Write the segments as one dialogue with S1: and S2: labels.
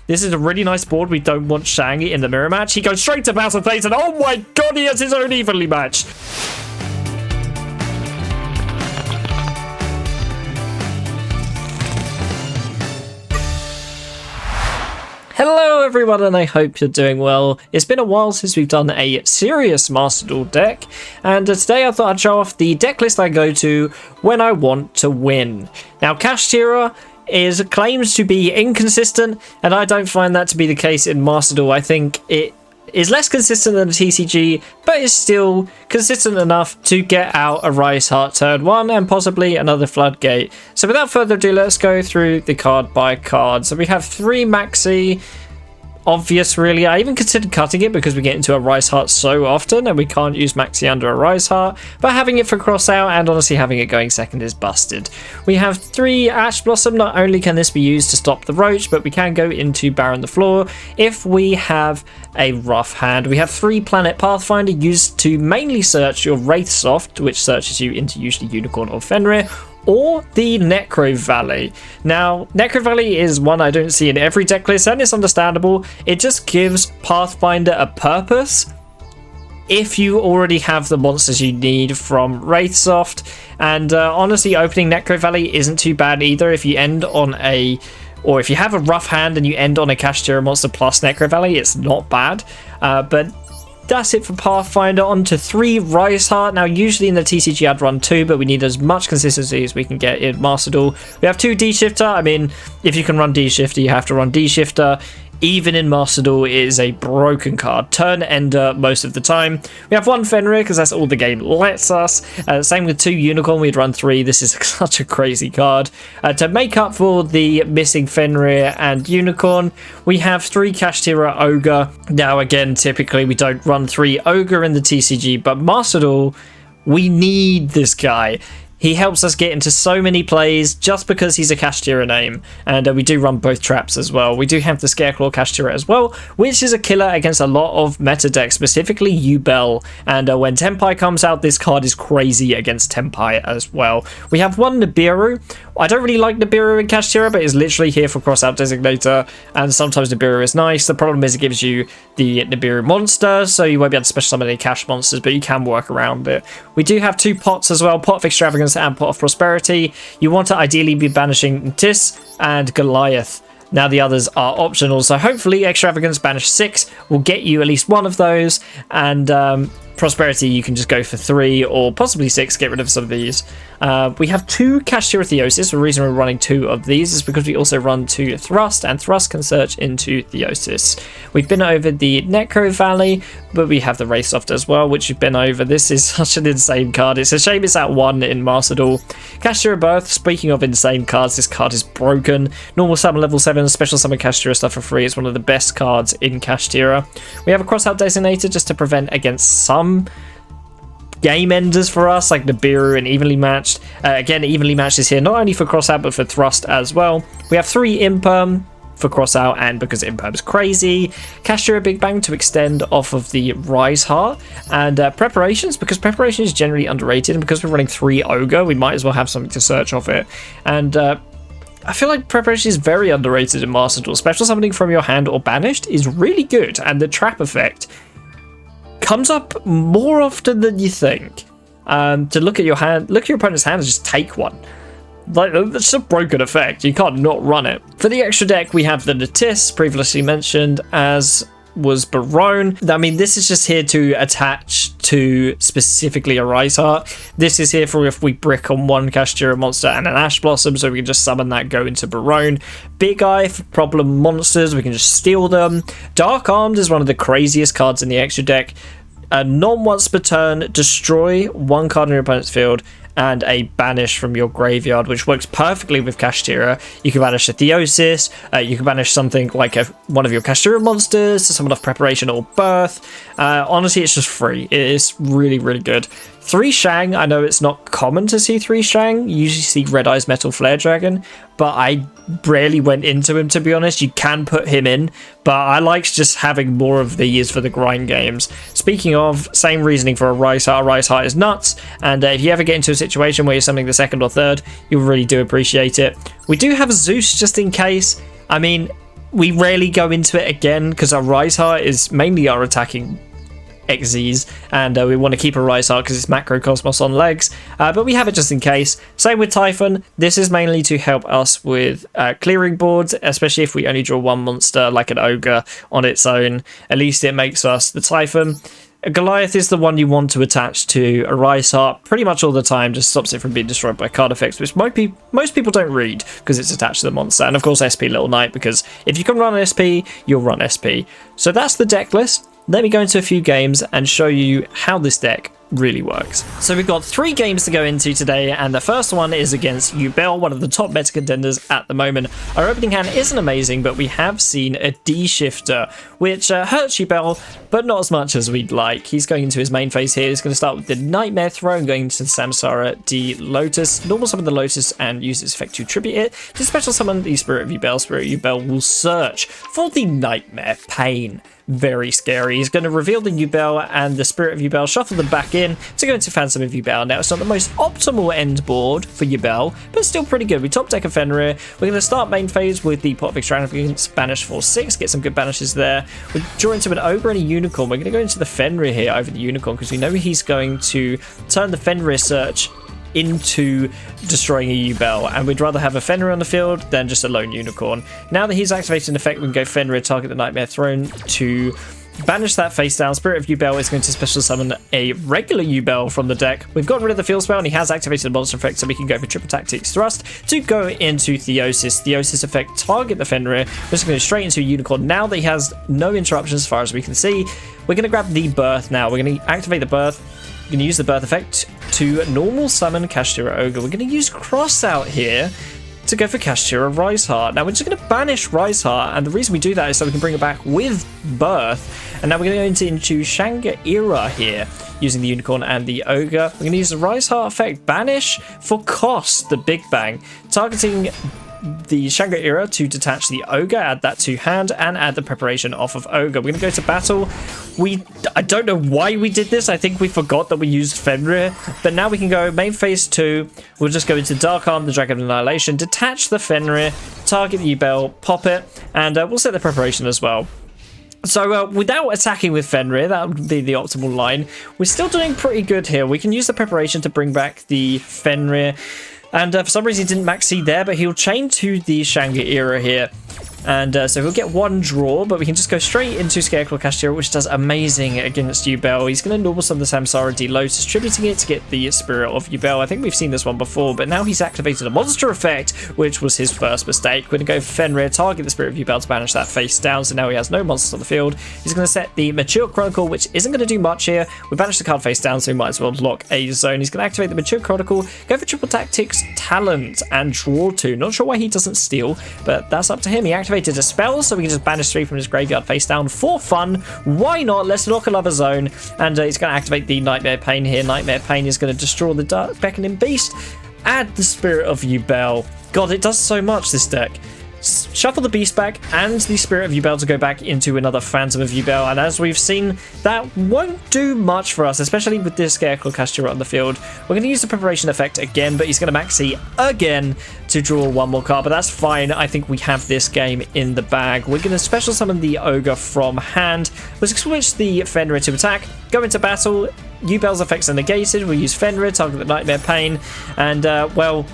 S1: This is a really nice board. We don't want Shang in the mirror match. He goes straight to Battle Phase, and oh my god, he has his own evenly match. Hello everyone, and I hope you're doing well. It's been a while since we've done a serious Master Duel deck, and today I thought I'd show off the deck list I go to when I want to win. Now, Kashtira claims to be inconsistent, and I don't find that to be the case in Master Duel. I think it is less consistent than the TCG, but is still consistent enough to get out a Rise Heart turn 1 and possibly another Floodgate. So without further ado, let's go through the card by card. So we have 3 Maxi. Obvious, really. I even considered cutting it because we get into a Rise Heart so often and we can't use Maxi under a Rise Heart, but having it for cross out and honestly having it going second is busted. We have 3 Ash Blossom. Not only can this be used to stop the Roach, but we can go into Baron the Floor if we have a rough hand. We have 3 Planet Pathfinder, used to mainly search your Wraithsoft, which searches you into usually Unicorn or Fenrir, or the Necro Valley. Now, Necro Valley is one I don't see in every deck list, and it's understandable. It just gives Pathfinder a purpose if you already have the monsters you need from Wraithsoft. And honestly, opening Necro Valley isn't too bad either if you end on or if you have a rough hand and you end on a Kashtira monster plus Necro Valley, it's not bad. But that's it for Pathfinder. On to 3 Rise Heart. Now, usually in the TCG I'd run 2, but we need as much consistency as we can get in Master Duel. We have 2 D-Shifter. I mean, if you can run D-Shifter, you have to run D-Shifter. Even in Master Duel, it is a broken card. Turn ender most of the time. We have 1 Fenrir because that's all the game lets us. Same with 2 Unicorn. We'd run 3. This is such a crazy card. To make up for the missing Fenrir and Unicorn, we have 3 Kashtira Ogre. Now, again, typically we don't run 3 Ogre in the TCG, but Master Duel, we need this guy. He helps us get into so many plays just because he's a Kashtira name, and we do run both traps as well. We do have the Scareclaw Kashtira as well, which is a killer against a lot of meta decks, specifically Yubel, and when Tenpai comes out, this card is crazy against Tenpai as well. We have 1 Nibiru. I don't really like Nibiru in Kashtira, but it's literally here for Crossout Designator, and sometimes Nibiru is nice. The problem is it gives you the Nibiru monster, so you won't be able to special summon any cash monsters, but you can work around it. We do have 2 pots as well, Pot of Extravagance and Pot of Prosperity. You want to ideally be banishing Tis and Goliath. Now the others are optional, so hopefully Extravagance Banish 6 will get you at least one of those, and Prosperity you can just go for 3 or possibly 6, get rid of some of these. We have 2 Kashtira Theosis. The reason we're running 2 of these is because we also run 2 Thrust, and Thrust can search into Theosis. We've been over the Necro Valley, but we have the Wraithsoft as well, which we've been over. This is such an insane card. It's a shame it's at 1 in Master Duel. Kashtira Birth, speaking of insane cards, this card is broken. Normal summon level 7, special summon Kashtira stuff for free. It's one of the best cards in Kashtira. We have a Crossout Designator just to prevent against some game enders for us, like Nibiru and Evenly Matched. Again, Evenly Matched is here not only for Crossout, but for Thrust as well. We have 3 Imperm for Crossout, and because Imperm is crazy. Kashtira Big Bang to extend off of the Rise Heart, and Preparations, because Preparation is generally underrated, and because we're running 3 Ogre, we might as well have something to search off it. And I feel like Preparation is very underrated in Master Duel. Special summoning from your hand or banished is really good, and the trap effect comes up more often than you think. To look at your hand, look at your opponent's hand and just take one. Like, that's a broken effect. You can't not run it. For the extra deck, we have the Natis, previously mentioned, as was Barone. I mean, this is just here to attach to specifically a Rise Heart. This is here for if we brick on 1 Kashtira monster and an Ash Blossom, so we can just summon that, go into Barone. Big Eye for problem monsters, we can just steal them. Dark Armed is one of the craziest cards in the extra deck. Non-once per turn, destroy 1 card in your opponent's field and a banish from your graveyard, which works perfectly with Kashtira. You can banish a Theosis, you can banish something like one of your Kashtira monsters to summon off Preparation or Birth. Honestly, it's just free. It is really, really good. 3 Shang, I know it's not common to see 3 Shang. You usually see Red Eyes Metal Flare Dragon, but I rarely went into him, to be honest. You can put him in, but I like just having more of these for the grind games. Speaking of, same reasoning for a Rise Heart is nuts, and if you ever get into a situation where you're summoning the 2nd or 3rd, you really do appreciate it. We do have Zeus just in case. I mean, we rarely go into it again because our Rise Heart is mainly our attacking XZs, and we want to keep a Rise Heart because it's Macrocosmos on legs, but we have it just in case. Same with Typhon. This is mainly to help us with clearing boards, especially if we only draw one monster like an Ogre on its own. At least it makes us the Typhon. A Goliath is the one you want to attach to a Rise Heart pretty much all the time, just stops it from being destroyed by card effects, which most people don't read because it's attached to the monster. And of course SP Little Knight, because if you can run SP, you'll run SP. So that's the deck list. Let me go into a few games and show you how this deck really works. So we've got 3 games to go into today, and the first one is against Yubel, one of the top meta contenders at the moment. Our opening hand isn't amazing, but we have seen a D-shifter, which hurts Yubel, but not as much as we'd like. He's going into his main phase here. He's going to start with the Nightmare Throne, going into the Samsara D Lotus, normal summon the Lotus and use its effect to tribute it. To special summon the Spirit of Yubel, Spirit of Yubel will search for the Nightmare Pain. Very scary. He's going to reveal the Yubel and the Spirit of Yubel, shuffle them back in to go into Phantom of Yubel. Now, it's not the most optimal end board for Yubel, but still pretty good. We top deck a Fenrir. We're going to start main phase with the Pot of Extravagance, banish for 6, get some good banishes there. We draw into an Ogre and a Unicorn. We're going to go into the Fenrir here over the Unicorn because we know he's going to turn the Fenrir search into destroying a Yubel, and we'd rather have a Fenrir on the field than just a lone Unicorn. Now that he's activated an effect, we can go Fenrir, target the Nightmare Throne to banish that face down. Spirit of Yubel is going to special summon a regular Yubel from the deck. We've gotten rid of the field spell, and he has activated a monster effect, so we can go for Triple Tactics Thrust to go into Theosis. Theosis effect, target the Fenrir. We're just going to go straight into a Unicorn. Now that he has no interruptions as far as we can see, we're going to grab the Birth now. We're going to activate the Birth. We're going to use the Birth effect to normal summon Kashtira Ogre. We're going to use Cross out here to go for Kashtira Rise Heart. Now we're just going to banish Rise Heart, and the reason we do that is so we can bring it back with Birth. And now we're going to go into Shanga Era here, using the Unicorn and the Ogre. We're going to use the Rise Heart effect, banish for cost, the Big Bang, targeting the Shanga Era to detach the Ogre, add that to hand, and add the preparation off of Ogre. We're going to go to battle. I don't know why we did this. I think we forgot that we used Fenrir, but now we can go main phase 2. We'll just go into Dark Arm, the Dragon of Annihilation, detach the Fenrir, target the Yubel, pop it, and we'll set the preparation as well. So without attacking with Fenrir, that would be the optimal line. We're still doing pretty good here. We can use the preparation to bring back the Fenrir. And for some reason he didn't max seed there, but he'll chain to the Shanga Era here. And so he'll get one draw, but we can just go straight into Scarecrow Kashtira, which does amazing against Yubel. He's going to normal summon the Samsara D Lotus, tributing it to get the Spirit of Yubel. I think we've seen this one before, but now he's activated a monster effect, which was his first mistake. We're going to go Fenrir, target the Spirit of Yubel to banish that face down, so now he has no monsters on the field. He's going to set the Mature Chronicle, which isn't going to do much here. We banished the card face down, so we might as well lock a zone. He's going to activate the Mature Chronicle, go for Triple Tactics, Talent, and draw 2. Not sure why he doesn't steal, but that's up to him. He activated a spell, so we can just banish 3 from his graveyard face down for fun. Why not? Let's lock another zone, and he's going to activate the Nightmare Pain here. Nightmare Pain is going to destroy the Dark Beckoning Beast. Add the Spirit of Yubel. God, it does so much, this deck. Shuffle the Beast back and the Spirit of Yubel to go back into another Phantom of Yubel, and as we've seen, that won't do much for us, especially with this Scarecrow Kashtira on the field. We're going to use the preparation effect again, but he's going to maxi again to draw one more card, but that's fine. I think we have this game in the bag. We're going to special summon the Ogre from hand. We'll switch the Fenrir to attack, go into battle. Yubel's effects are negated. We'll use Fenrir, target the Nightmare Pain, and well,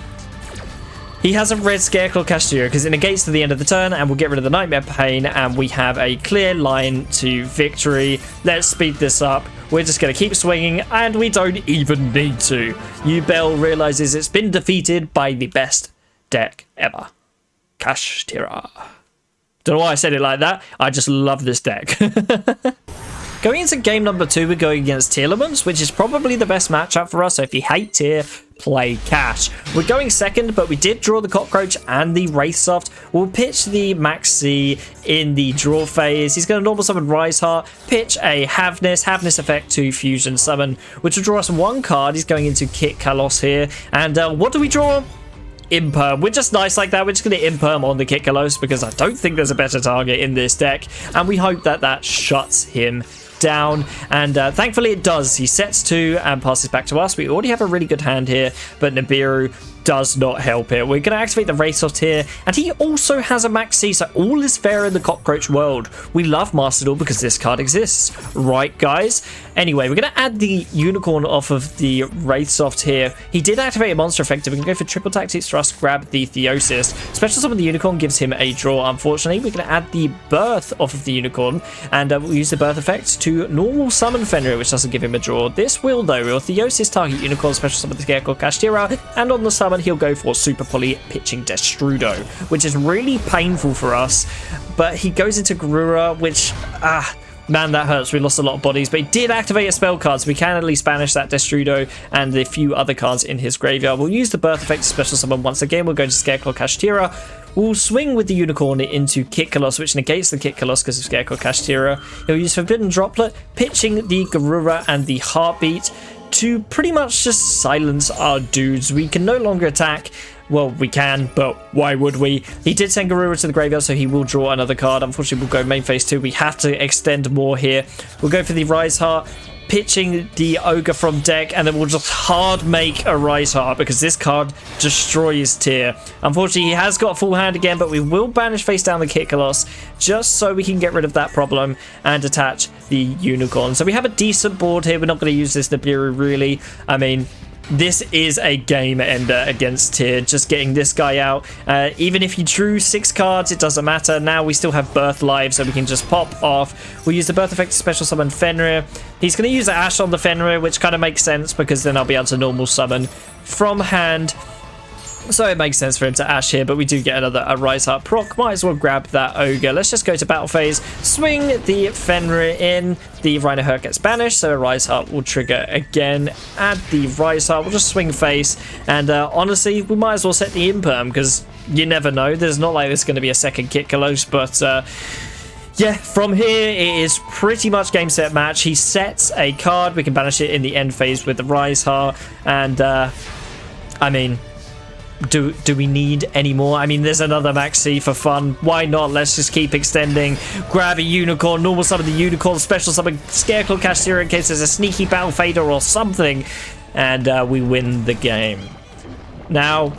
S1: he has a red Scarecrow Kashtira because it negates to the end of the turn, and we'll get rid of the Nightmare Pain, and we have a clear line to victory. Let's speed this up. We're just going to keep swinging, and we don't even need to. Yubel realizes it's been defeated by the best deck ever. Kashtira. Don't know why I said it like that. I just love this deck. Going into game number 2, we're going against Tearlaments, which is probably the best matchup for us, so if you hate Tear, play Cash. We're going second, but we did draw the Cockroach and the Wraithsoft. We'll pitch the Maxi in the draw phase. He's going to normal summon Rise Heart, pitch a Havness effect to Fusion Summon, which will draw us one card. He's going into Kit Kalos here, and what do we draw? Imperm. We're just nice like that. We're just going to Imperm on the Kit Kalos because I don't think there's a better target in this deck, and we hope that that shuts him down, and thankfully it does. He sets 2 and passes back to us. We already have a really good hand here, but Nibiru does not help it. We're going to activate the Wraithsoft here, and he also has a Max C, so all is fair in the cockroach world. We love Master Duel because this card exists, right guys? Anyway, we're going to add the Unicorn off of the Wraithsoft here. He did activate a monster effective. We can go for triple tactics thrust, grab the Theosis. Special summon the Unicorn gives him a draw, unfortunately. We're going to add the Birth off of the Unicorn, and we'll use the Birth effect to normal summon Fenrir, which doesn't give him a draw. This will, though, will Theosis target Unicorn, special summon the Scarecrow Kashtira, and on the summon he'll go for Super Poly pitching Destrudo, which is really painful for us, but he goes into Garura, which man, that hurts. We lost a lot of bodies, but he did activate a spell card, so we can at least banish that Destrudo and a few other cards in his graveyard. We'll use the Birth effect to special summon once again. We'll go to Scarecrow Kashtira. We'll swing with the Unicorn into Kitkalos, which negates the Kitkalos because of Scarecrow Kashtira. He'll use Forbidden Droplet, pitching the Garura and the Heartbeat to pretty much just silence our dudes. We can no longer attack. Well, we can, but why would we? He did send Garura to the graveyard, so he will draw another card. Unfortunately, we'll go main phase 2. We have to extend more here. We'll go for the Rise Heart, pitching the Ogre from deck, and then we'll just hard make a Rise Heart because this card destroys Tyr. Unfortunately, he has got full hand again, but we will banish face down the Kitkalos just so we can get rid of that problem and attach the Unicorn. So we have a decent board here. We're not going to use this Nibiru, really. I mean, this is a game ender against Tyr, just getting this guy out. Even if he drew 6 cards, it doesn't matter. Now we still have Birth Live, so we can just pop off. We'll use the Birth effect to special summon Fenrir. He's going to use the Ash on the Fenrir, which kind of makes sense because then I'll be able to normal summon from hand. So it makes sense for him to Ash here, but we do get a Rise Heart proc. Might as well grab that Ogre. Let's just go to battle phase, swing the Fenrir in. The Rhino Hurt gets banished, so a Rise Heart will trigger again. Add the Rise Heart, we'll just swing face, and honestly, we might as well set the Imperm, because you never know. There's not like there's going to be a second Kitkalos, but yeah, from here, it is pretty much game, set, match. He sets a card. We can banish it in the end phase with the Rise Heart, and I mean, do we need any more? I mean, there's another Maxi for fun. Why not? Let's just keep extending. Grab a Unicorn, normal summon the Unicorn, special summon Scarecrow Kashtira in case there's a sneaky Battle Fader or something, and we win the game. Now,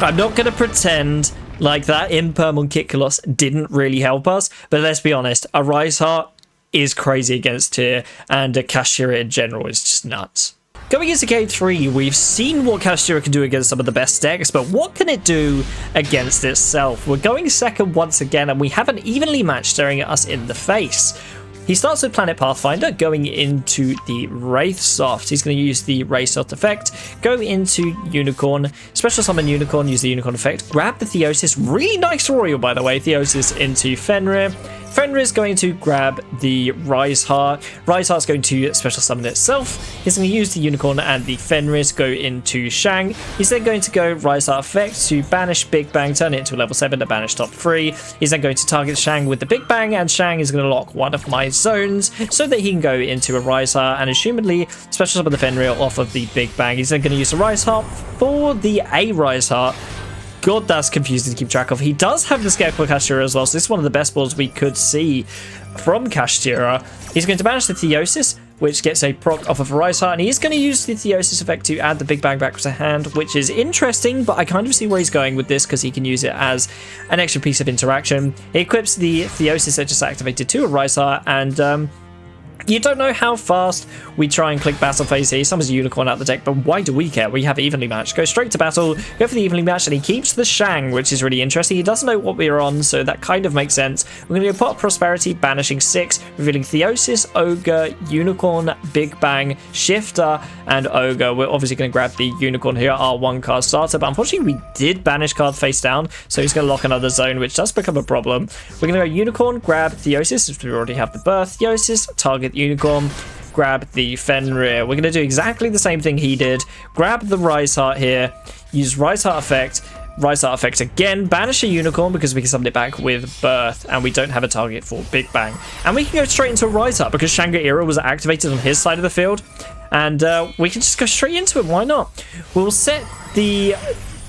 S1: I'm not going to pretend like that Imperm on Kitkalos didn't really help us, but let's be honest, a Rise Heart is crazy against Tyr, and a Kashtira in general is just nuts. Going into game 3, we've seen what Kashtira can do against some of the best decks, but what can it do against itself? We're going second once again, and we have an evenly match staring at us in the face. He starts with Planet Pathfinder, going into the Wraithsoft. He's going to use the Wraithsoft effect, go into Unicorn, special summon Unicorn, use the Unicorn effect, grab the Theosis, really nice Royal by the way, Theosis into Fenrir. Fenrir is going to grab the Rise Heart. Rise Heart's going to special summon itself. He's going to use the Unicorn and the Fenrir to go into Shang. He's then going to go Rise Heart effect to banish Big Bang, turn it into a level 7 to banish top 3. He's then going to target Shang with the Big Bang, and Shang is going to lock one of my zones so that he can go into a Rise Heart and assumedly special summon the Fenrir off of the Big Bang. He's then going to use the Rise Heart for the A Rise Heart. God, that's confusing to keep track of. He does have the Scarecrow Kashtira as well, so this is one of the best boards we could see from Kashtira. He's going to banish the Theosis, which gets a proc off of a Rise Heart, and he's going to use the Theosis effect to add the Big Bang back to hand, which is interesting, but I kind of see where he's going with this because he can use it as an extra piece of interaction. He equips the Theosis that just activated to a Rise Heart, and you don't know how fast we try and click battle phase here. He summons a Unicorn out the deck, but why do we care? We have evenly matched. Go straight to battle, go for the evenly match, and he keeps the Shang, which is really interesting. He doesn't know what we're on, so that kind of makes sense. We're going to go Pot of Prosperity, banishing 6, revealing Theosis, Ogre, Unicorn, Big Bang, Shifter, and Ogre. We're obviously going to grab the Unicorn here, our 1-card starter, but unfortunately we did banish card face down, so he's going to lock another zone, which does become a problem. We're going to go Unicorn, grab Theosis, since we already have the Birth. Theosis, target Unicorn, grab the Fenrir. We're going to do exactly the same thing he did. Grab the Rise Heart here, use Rise Heart effect again, banish a Unicorn because we can summon it back with Birth, and we don't have a target for Big Bang. And we can go straight into a Rise Heart because Shangri-Ira was activated on his side of the field, and we can just go straight into it. Why not? We'll set the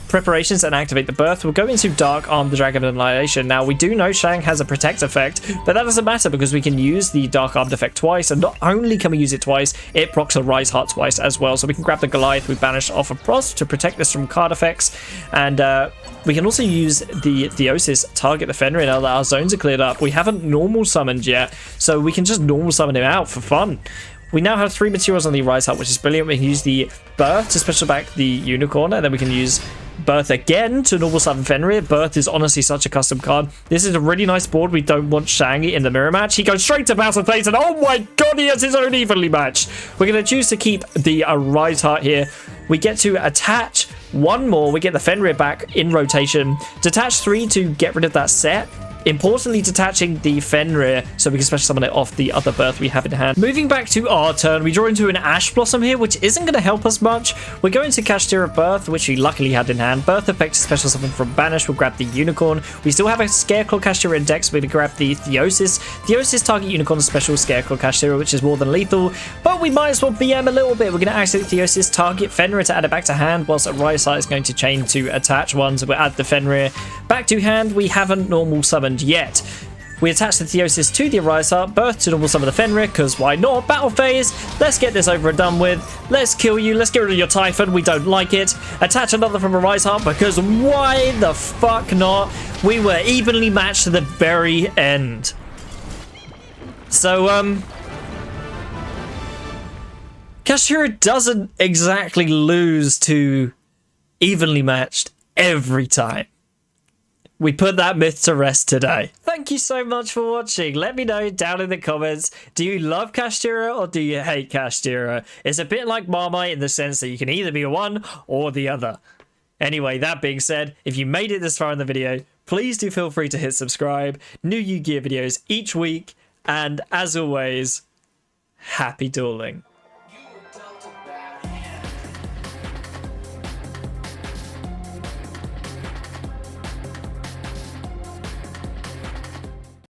S1: preparations and activate the birth. We'll go into Dark Arm the Dragon of Annihilation. Now, we do know Shang has a protect effect, but that doesn't matter because we can use the Dark Armed effect twice, and not only can we use it twice, it procs a Rise Heart twice as well. So we can grab the Goliath we banished off of Prost to protect this from card effects, and we can also use the Theosis target the Fenrir now that our zones are cleared up. We haven't normal summoned yet, so we can just normal summon him out for fun. We now have 3 materials on the Rise Heart, which is brilliant. We can use the Birth to special back the Unicorn, and then we can use Birth again to normal summon Fenrir. Birth is honestly such a custom card. This is a really nice board. We don't want Shang in the mirror match. He goes straight to Battle Phase, and oh my god, he has his own evenly match. We're going to choose to keep the Rise Heart here. We get to attach 1 more. We get the Fenrir back in rotation. Detach 3 to get rid of that set. Importantly, detaching the Fenrir so we can special summon it off the other Birth we have in hand. Moving back to our turn, we draw into an Ash Blossom here, which isn't going to help us much. We're going to Kashtira Birth, which we luckily had in hand. Birth effect special summon from Banish. We'll grab the Unicorn. We still have a Scarecrow Kashtira in deck, so we're going to grab the Theosis. Theosis target Unicorn special Scarecrow Kashtira, which is more than lethal, but we might as well BM a little bit. We're going to activate Theosis, target Fenrir to add it back to hand, whilst Rise Heart is going to chain to attach one, so we'll add the Fenrir back to hand. We haven't normal summoned yet. We attach the Theosis to the Rise Heart, Birth to normal summon the Fenrir, because why not? Battle Phase, let's get this over and done with. Let's kill you, let's get rid of your Typhon, we don't like it. Attach another from a Rise Heart, because why the fuck not? We were evenly matched to the very end. So, Kashtira doesn't exactly lose to evenly matched every time. We put that myth to rest today. Thank you so much for watching. Let me know down in the comments, do you love Kashtira or do you hate Kashtira? It's a bit like Marmite in the sense that you can either be a one or the other. Anyway, that being said, if you made it this far in the video, please do feel free to hit subscribe. New Yu-Gi-Oh videos each week, and as always, happy dueling.